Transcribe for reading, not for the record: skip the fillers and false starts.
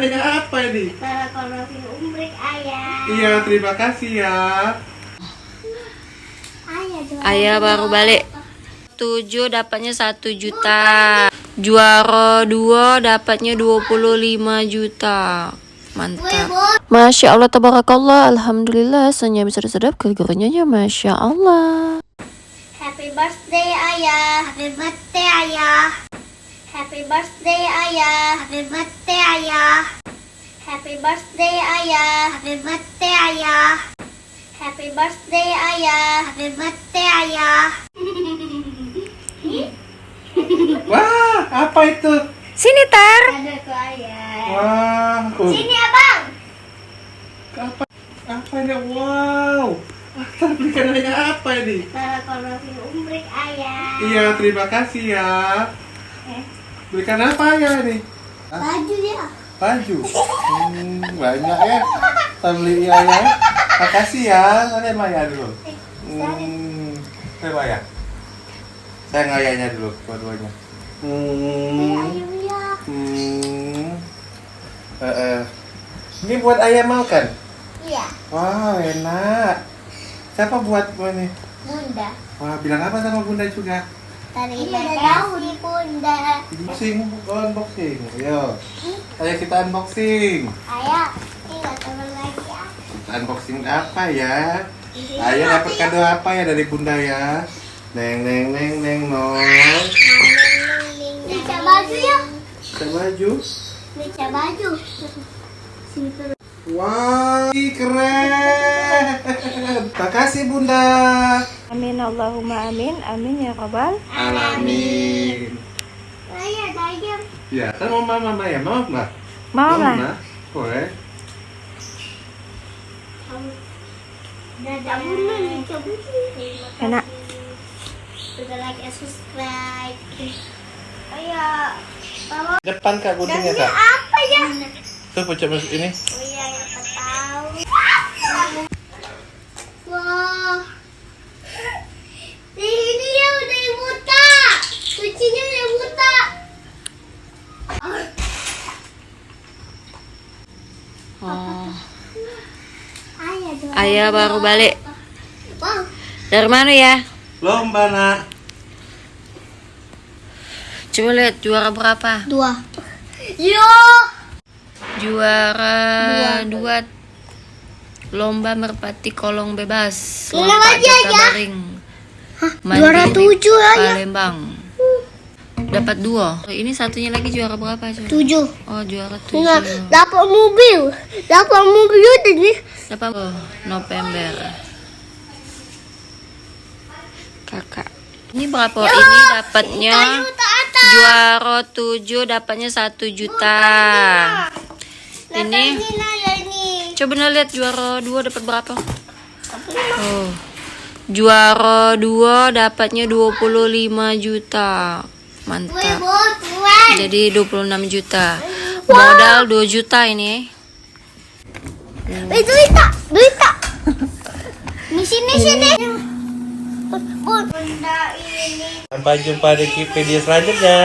Ayah apa ini? Umrik ayah. Iya, terima kasih ya. Ayah baru balik. 7 dapatnya 1 juta. Juara 2 dapatnya 25 juta. Mantap. Masya Allah, tabarakallah, alhamdulillah. Senya bisa disedap kegurunya, Masya Allah. Happy birthday ayah. Happy birthday ayah. Happy birthday ayah. Happy birthday ayah. Happy birthday ayah. Happy birthday ayah. Happy birthday ayah. Happy birthday ayah. Wah, apa itu? Sini, Tar. Ada ke ayah. Wah, Sini abang. apa ini? Wow, belikan ayah apa ini? Umrik ayah. Iya, terima kasih ya. Belikan apa ya ini? Baju ya. Baju. Banyak ya. Beli ayah. Makasih ya. Ada Maya dulu. Terima ya. Saya ngayanya dulu dua-duanya. Ini buat ayah mau kan? Iya. Wah, enak. Siapa buat ini? Bunda. Wah, bilang apa sama bunda juga? Terima kasih bunda. Unboxing. Ayo. Ayo kita unboxing. Ayah, tinggal turun lagi ya. Kita unboxing apa ya? Ayah dapat kado apa ya dari bunda ya? Neng neng neng neng nong. Baca baju ya. Kita baju. Baca baju. Sini turun. Wah, keren. Makasih bunda. Amin, Allahumma amin. Amin ya Rabbal. Alamin. Ayah, dayam. Ya, kan mau mama ya, mau nggak? Mau lah. Mama, boleh. Dadah bunda nih, coba. Enak. Sudah like and subscribe. Ayah, mama. Depan kak guntingnya kak. Apa ya? Tuh pecah masuk ini. Oh iya, yang tahu. Wah. Ini dia udah buta. Kucingnya udah buta. Oh. Ayah dong. Ayah baru balik. Bang, Dari mana ya? Lomba nak. Coba lihat juara berapa? 2. Yo. Juara 2 lomba merpati kolong bebas. Ulang Lomba aja, Jaka ya. Baring. Juara Mandiri, 7 ayah. Palembang. Dapat 2. Ini satunya lagi juara berapa? Coba? 7. Oh, juara Nah, 7. dapat mobil. Dapat mobil udah nih. Dapat November. Kakak. Ini berapa? Ini dapatnya juara 7 dapatnya 1 juta. Ini coba lihat juara 2 dapat berapa? Oh. Juara 2 dapatnya 25 juta. Mantap. Jadi 26 juta. Modal 2 juta ini. Duit tak. Di sini. Bunda ini. Sampai jumpa di video selanjutnya.